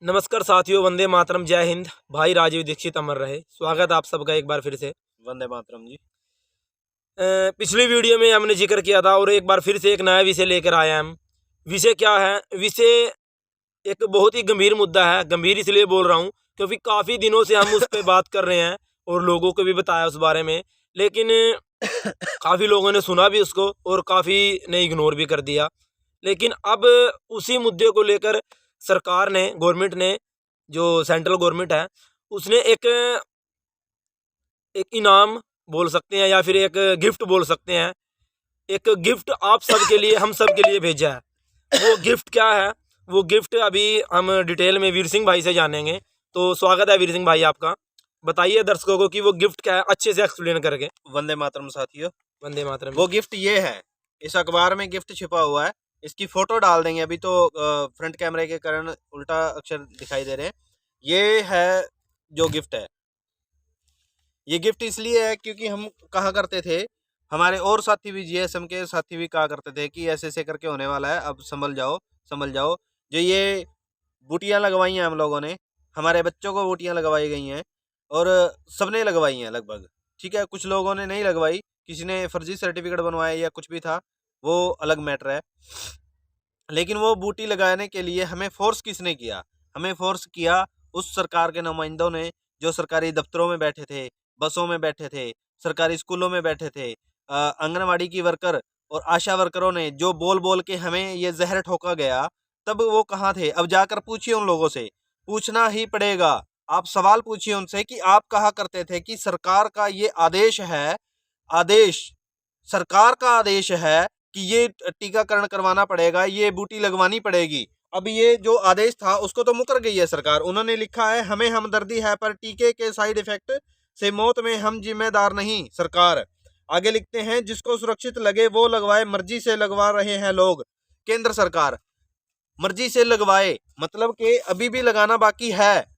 नमस्कार साथियों, वंदे मातरम, जय हिंद। भाई राजीव दीक्षित अमर रहे। स्वागत आप सबका एक बार फिर से। वंदे मातरम जी। पिछली वीडियो में हमने जिक्र किया था और एक बार फिर से एक नया विषय लेकर आए हैं हम। विषय क्या है? विषय एक बहुत ही गंभीर मुद्दा है। गंभीर इसलिए बोल रहा हूँ क्योंकि काफ़ी दिनों से हम उस पर बात कर रहे हैं और लोगों को भी बताया उस बारे में, लेकिन काफ़ी लोगों ने सुना भी उसको और काफ़ी ने इग्नोर भी कर दिया। लेकिन अब उसी मुद्दे को लेकर सरकार ने, गवर्नमेंट ने, जो सेंट्रल गवर्नमेंट है, उसने एक इनाम बोल सकते हैं या फिर एक गिफ्ट बोल सकते हैं, एक गिफ्ट आप सब के लिए, हम सब के लिए भेजा है। वो गिफ्ट क्या है? वो गिफ्ट अभी हम डिटेल में वीर सिंह भाई से जानेंगे। तो स्वागत है वीर सिंह भाई आपका। बताइए दर्शकों को कि वो गिफ्ट क्या है, अच्छे से एक्सप्लेन करके। वंदे मातरम साथियों। वंदे मातरम। वो गिफ्ट ये है, इस अखबार में गिफ्ट छिपा हुआ है। इसकी फोटो डाल देंगे, अभी तो फ्रंट कैमरे के कारण उल्टा अक्षर दिखाई दे रहे हैं। ये है जो गिफ्ट है। ये गिफ्ट इसलिए है क्योंकि हम कहा करते थे, हमारे और साथी भी, जीएसएम के साथी भी कहा करते थे कि ऐसे ऐसे करके होने वाला है, अब संभल जाओ संभल जाओ। जो ये बूटियाँ लगवाई हैं हम लोगों ने, हमारे बच्चों को बूटियाँ लगवाई गई हैं और सबने लगवाई हैं लगभग। ठीक है, कुछ लोगों ने नहीं लगवाई, किसी ने फर्जी सर्टिफिकेट बनवाया या कुछ भी था, वो अलग मैटर है। लेकिन वो बूटी लगाने के लिए हमें फोर्स किसने किया? हमें फोर्स किया उस सरकार के नुमाइंदों ने, जो सरकारी दफ्तरों में बैठे थे, बसों में बैठे थे, सरकारी स्कूलों में बैठे थे, आंगनवाड़ी की वर्कर और आशा वर्करों ने, जो बोल बोल के हमें ये जहर ठोका गया। तब वो कहाँ थे? अब जाकर पूछिए उन लोगों से, पूछना ही पड़ेगा। आप सवाल पूछिए उनसे कि आप कहा करते थे कि सरकार का ये आदेश है, आदेश सरकार का आदेश है कि ये टीकाकरण करवाना पड़ेगा, ये बूटी लगवानी पड़ेगी। अब ये जो आदेश था उसको तो मुकर गई है सरकार। उन्होंने लिखा है, हमें हमदर्दी है पर टीके के साइड इफेक्ट से मौत में हम जिम्मेदार नहीं। सरकार आगे लिखते हैं, जिसको सुरक्षित लगे वो लगवाए, मर्जी से लगवा रहे हैं लोग। केंद्र सरकार मर्जी से लगवाए, मतलब कि अभी भी लगाना बाकी है।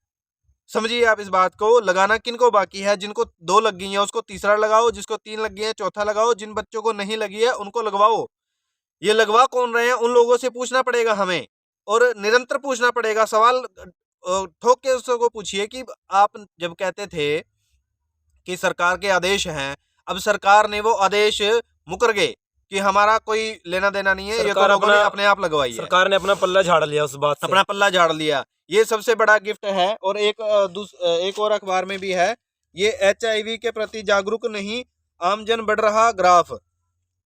समझिए आप इस बात को, लगाना किनको बाकी है? जिनको 2 लग गई है उसको तीसरा लगाओ, जिसको 3 लग गई है चौथा लगाओ, जिन बच्चों को नहीं लगी है उनको लगवाओ। ये लगवा कौन रहे हैं? उन लोगों से पूछना पड़ेगा हमें, और निरंतर पूछना पड़ेगा सवाल। ठोक के उसको पूछिए कि आप जब कहते थे कि सरकार के आदेश हैं, अब सरकार ने वो आदेश मुकर गए कि हमारा कोई लेना देना नहीं है, ये तो लोगों ने अपने आप लगवाई है। सरकार ने अपना पल्ला झाड़ लिया उस बात से। अपना पल्ला झाड़ लिया। ये सबसे बड़ा गिफ्ट है। और एक और अखबार में भी है, ये एचआईवी के प्रति जागरूक नहीं, आमजन बढ़ रहा ग्राफ।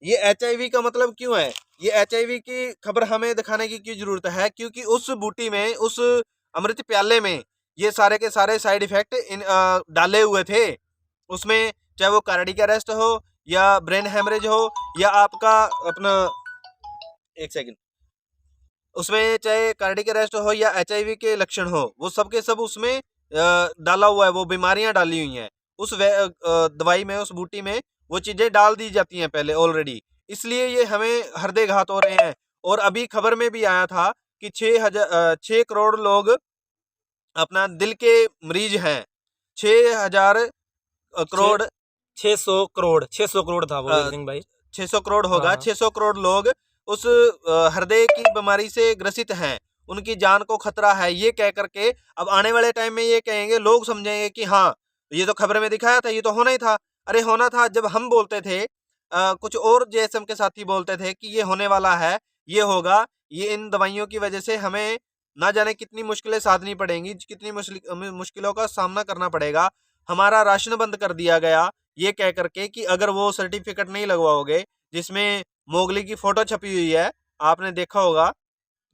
ये एचआईवी का मतलब क्यों है? ये एचआईवी की खबर हमें दिखाने की क्यों जरूरत है? क्योंकि उस बूटी में, उस अमृत प्याले में ये सारे के सारे साइड इफेक्ट डाले हुए थे। उसमें चाहे वो कार्डियक अरेस्ट हो या ब्रेन हेमरेज हो या आपका अपना, एक सेकंड, उसमें चाहे कार्डियक अरेस्ट हो या एचआईवी के लक्षण हो, वो सब के सब उसमें डाला हुआ है। वो बीमारियां डाली हुई हैं उस दवाई में, उस बूटी में वो चीजें डाल दी जाती हैं पहले ऑलरेडी। इसलिए ये हमें हृदय घात हो रहे हैं। और अभी खबर में भी आया था कि 6 करोड़ लोग अपना दिल के मरीज हैं। 6,000 करोड़, 600 करोड़ था वो वीर सिंह भाई। 600 करोड़ होगा। हाँ। 600 करोड़ लोग उस हृदय की बीमारी से ग्रसित हैं, उनकी जान को खतरा है। ये कह करके अब आने वाले टाइम में ये कहेंगे, लोग समझेंगे कि हाँ, ये तो खबर में दिखाया था, ये तो होना ही था। अरे होना था जब हम बोलते थे, कुछ और जेएसएम के साथी बोलते थे कि ये होने वाला है, ये होगा, ये इन दवाइयों की वजह से हमें ना जाने कितनी मुश्किलें साधनी पड़ेंगी, कितनी मुश्किलों का सामना करना पड़ेगा। हमारा राशन बंद कर दिया गया ये कह करके कि अगर वो सर्टिफिकेट नहीं लगवाओगे, जिसमें मोगली की फोटो छपी हुई है, आपने देखा होगा।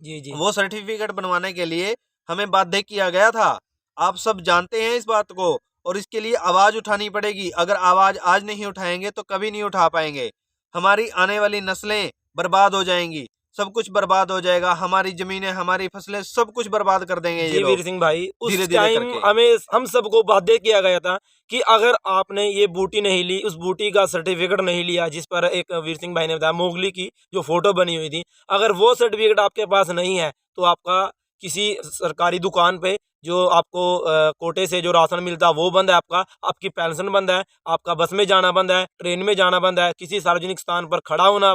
जी जी। वो सर्टिफिकेट बनवाने के लिए हमें बाध्य किया गया था। आप सब जानते हैं इस बात को, और इसके लिए आवाज उठानी पड़ेगी। अगर आवाज आज नहीं उठाएंगे तो कभी नहीं उठा पाएंगे। हमारी आने वाली नस्लें बर्बाद हो जाएंगी, सब कुछ बर्बाद हो जाएगा। हमारी जमीनें, हमारी फसलें, सब कुछ बर्बाद कर देंगे ये जी लोग। वीर सिंह भाई, उस धीरे धीरे टाइम करके हमें, हम सबको बाध्य किया गया था कि अगर आपने ये बूटी नहीं ली, उस बूटी का सर्टिफिकेट नहीं लिया, जिस पर एक वीर सिंह भाई ने बताया मोगली की जो फोटो बनी हुई थी, अगर वो सर्टिफिकेट आपके पास नहीं है तो आपका किसी सरकारी दुकान पे जो आपको कोटे से जो राशन मिलता है वो बंद है, आपकी पेंशन बंद है, आपका बस में जाना बंद है, ट्रेन में जाना बंद है, किसी सार्वजनिक स्थान पर खड़ा होना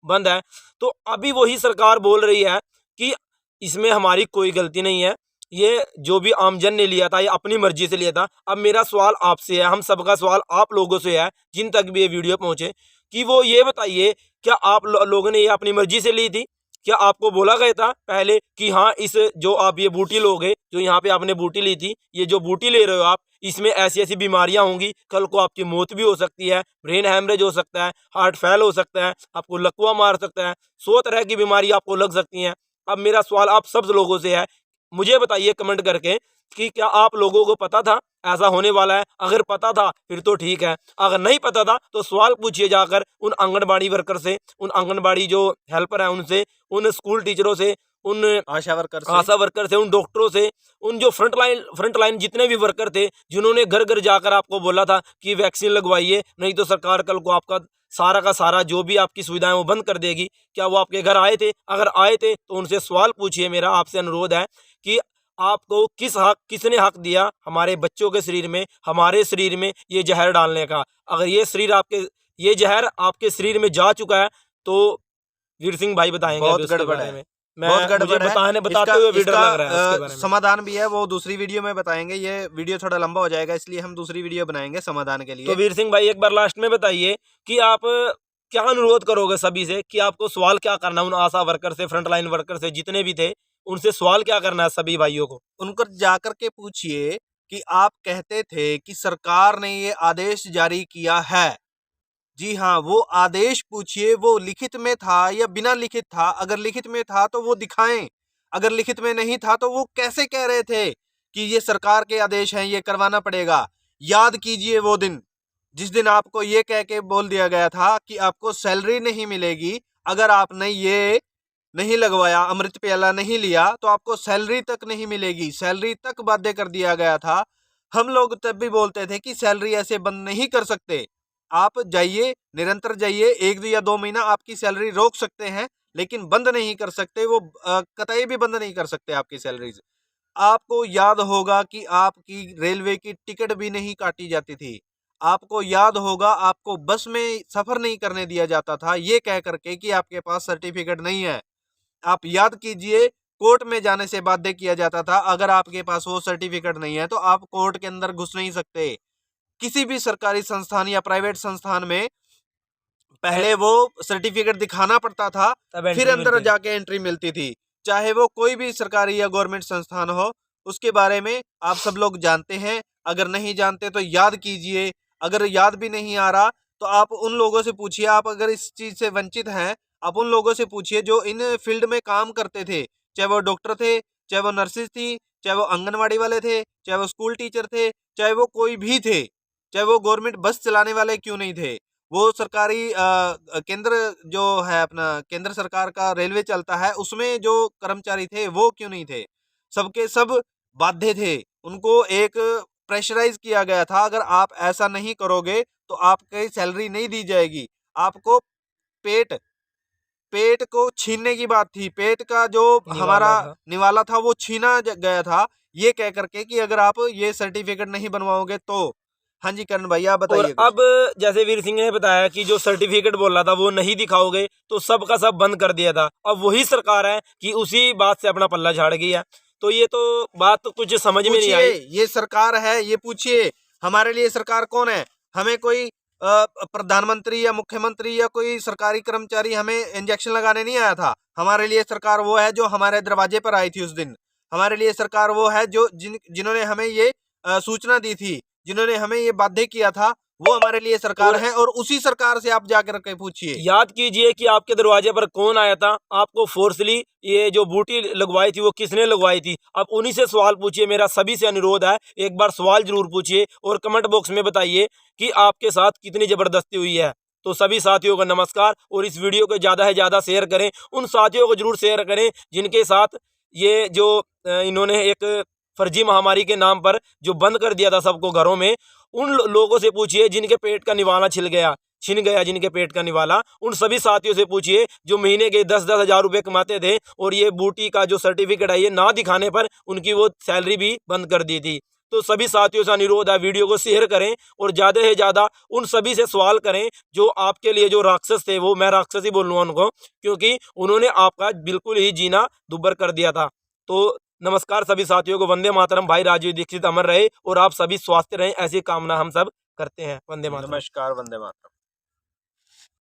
बंद है। तो अभी वही सरकार बोल रही है कि इसमें हमारी कोई गलती नहीं है, ये जो भी आमजन ने लिया था, ये अपनी मर्जी से लिया था। अब मेरा सवाल आपसे है, हम सबका सवाल आप लोगों से है, जिन तक भी ये वीडियो पहुंचे, कि वो ये बताइए, क्या आप लोगों ने ये अपनी मर्जी से ली थी? क्या आपको बोला गया था पहले कि हाँ, इस जो आप ये बूटी लोगे, जो यहाँ पे आपने बूटी ली थी, ये जो बूटी ले रहे हो आप, इसमें ऐसी ऐसी बीमारियां होंगी, कल को आपकी मौत भी हो सकती है, ब्रेन हैमरेज हो सकता है, हार्ट फेल हो सकता है, आपको लकवा मार सकता है, 100 तरह की बीमारी आपको लग सकती हैं। अब मेरा सवाल आप सब लोगों से है, मुझे बताइए कमेंट करके कि क्या आप लोगों को पता था ऐसा होने वाला है? अगर पता था फिर तो ठीक है, अगर नहीं पता था तो सवाल पूछिए जाकर उन आंगनबाड़ी वर्कर से, उन आंगनबाड़ी जो हेल्पर हैं उनसे, उन स्कूल टीचरों से, उन आशा वर्कर से, उन डॉक्टरों से, उन जो फ्रंट लाइन जितने भी वर्कर थे, जिन्होंने घर घर जाकर आपको बोला था कि वैक्सीन लगवाइए, नहीं तो सरकार कल को आपका सारा का सारा जो भी आपकी सुविधाएं वो बंद कर देगी। क्या वो आपके घर आए थे? अगर आए थे तो उनसे सवाल पूछिए। मेरा आपसे अनुरोध है कि आपको किसने हक दिया हमारे बच्चों के शरीर में, हमारे शरीर में ये जहर डालने का? अगर ये जहर आपके शरीर में जा चुका है तो वीर सिंह भाई बताएंगे बहुत उसके गड़बड़ बारे है, में। बहुत गड़बड़ है। बताते हुए वीडियो लग रहा है उसके बारे में। समाधान भी है, वो दूसरी वीडियो में बताएंगे। ये वीडियो थोड़ा लंबा हो जाएगा, इसलिए हम दूसरी वीडियो बनाएंगे समाधान के लिए। तो वीर सिंह भाई एक बार लास्ट में बताइए कि आप क्या अनुरोध करोगे सभी से, कि आपको सवाल क्या करना है उन आशा वर्कर से, फ्रंट लाइन वर्कर से, जितने भी थे, उनसे सवाल क्या करना है सभी भाइयों को? उनको जाकर के पूछिए कि आप कहते थे कि सरकार ने ये आदेश जारी किया है। जी हाँ, वो आदेश पूछिए, वो लिखित में था या बिना लिखित था? अगर लिखित में था तो वो दिखाएं, अगर लिखित में नहीं था तो वो कैसे कह रहे थे कि ये सरकार के आदेश हैं, ये करवाना पड़ेगा? याद कीजिए वो दिन, जिस दिन आपको ये कह के बोल दिया गया था कि आपको सैलरी नहीं मिलेगी अगर आपने ये नहीं लगवाया, अमृत प्याला नहीं लिया, तो आपको सैलरी तक नहीं मिलेगी। सैलरी तक बाध्य कर दिया गया था। हम लोग तब भी बोलते थे कि सैलरी ऐसे बंद नहीं कर सकते। आप जाइए, निरंतर जाइए, 1 या 2 महीना आपकी सैलरी रोक सकते हैं, लेकिन बंद नहीं कर सकते। वो कतई भी बंद नहीं कर सकते आपकी सैलरीज। आपको याद होगा कि आपकी रेलवे की टिकट भी नहीं काटी जाती थी। आपको याद होगा आपको बस में सफर नहीं करने दिया जाता था, ये कह करके कि आपके पास सर्टिफिकेट नहीं है। आप याद कीजिए, कोर्ट में जाने से बाध्य किया जाता था। अगर आपके पास वो सर्टिफिकेट नहीं है तो आप कोर्ट के अंदर घुस नहीं सकते। किसी भी सरकारी संस्थान या प्राइवेट संस्थान में पहले वो सर्टिफिकेट दिखाना पड़ता था, फिर अंदर जाके एंट्री मिलती थी। चाहे वो कोई भी सरकारी या गवर्नमेंट संस्थान हो, उसके बारे में आप सब लोग जानते हैं। अगर नहीं जानते तो याद कीजिए, अगर याद भी नहीं आ रहा तो आप उन लोगों से पूछिए। आप अगर इस चीज से वंचित हैं, आप उन लोगों से पूछिए जो इन फील्ड में काम करते थे, चाहे वो डॉक्टर थे, चाहे वो नर्सेज थी, चाहे वो आंगनबाड़ी वाले थे, चाहे वो स्कूल टीचर थे, चाहे वो कोई भी थे, चाहे वो गवर्नमेंट बस चलाने वाले क्यों नहीं थे, वो सरकारी केंद्र जो है अपना केंद्र सरकार का रेलवे चलता है, उसमें जो कर्मचारी थे वो क्यों नहीं थे? सबके सब बाध्य थे। उनको एक प्रेशराइज किया गया था, अगर आप ऐसा नहीं करोगे तो आपकी सैलरी नहीं दी जाएगी। आपको पेट पेट को छीनने की बात थी। पेट का जो हमारा निवाला था वो छीना गया था, ये कह करके कि अगर आप ये सर्टिफिकेट नहीं बनवाओगे तो। हाँ जी करण भाई, आप और बताइए कुछ। अब जैसे वीर सिंह ने बताया कि जो सर्टिफिकेट बोल रहा था वो नहीं दिखाओगे तो सब का सब बंद कर दिया था। अब वही सरकार है कि उसी बात से अपना पल्ला झाड़ गई है। तो ये तो बात तो कुछ समझ में नहीं आई। ये सरकार है, ये पूछिए हमारे लिए सरकार कौन है? हमें कोई प्रधानमंत्री या मुख्यमंत्री या कोई सरकारी कर्मचारी हमें इंजेक्शन लगाने नहीं आया था। हमारे लिए सरकार वो है जो हमारे दरवाजे पर आई थी उस दिन। हमारे लिए सरकार वो है जो जिन्होंने हमें ये सूचना दी थी, जिन्होंने हमें ये बाध्य किया था, वो हमारे लिए सरकार है। और उसी सरकार से आप जाकर के पूछिए। याद कीजिए कि आपके दरवाजे पर कौन आया था, आपको फोर्सली ये जो बूटी लगवाई थी वो किसने लगवाई थी? अब उन्हीं से सवाल पूछिए। मेरा सभी से अनुरोध है, एक बार सवाल जरूर पूछिए और कमेंट बॉक्स में बताइए कि आपके साथ कितनी जबरदस्ती हुई है। तो सभी साथियों का नमस्कार, और इस वीडियो को ज़्यादा से ज़्यादा शेयर करें। उन साथियों को जरूर शेयर करें जिनके साथ ये जो इन्होंने एक फर्जी महामारी के नाम पर जो बंद कर दिया था सबको घरों में, उन लोगों से पूछिए जिनके पेट का निवाला छिन गया जिनके पेट का निवाला। उन सभी साथियों से पूछिए जो महीने के 10-10 हज़ार रुपये कमाते थे और ये बूटी का जो सर्टिफिकेट है ये ना दिखाने पर उनकी वो सैलरी भी बंद कर दी थी। तो सभी साथियों से अनुरोध है, वीडियो को शेयर करें और ज़्यादा से ज़्यादा उन सभी से सवाल करें जो आपके लिए जो राक्षस थे, वो मैं राक्षस ही बोलूँगा उनको, क्योंकि उन्होंने आपका बिल्कुल ही जीना दुभर कर दिया था। तो नमस्कार सभी साथियों को, वंदे मातरम। भाई राजीव दीक्षित अमर रहे और आप सभी स्वस्थ रहें, ऐसी कामना हम सब करते हैं। वंदे मातरम। नमस्कार, वंदे मातरम।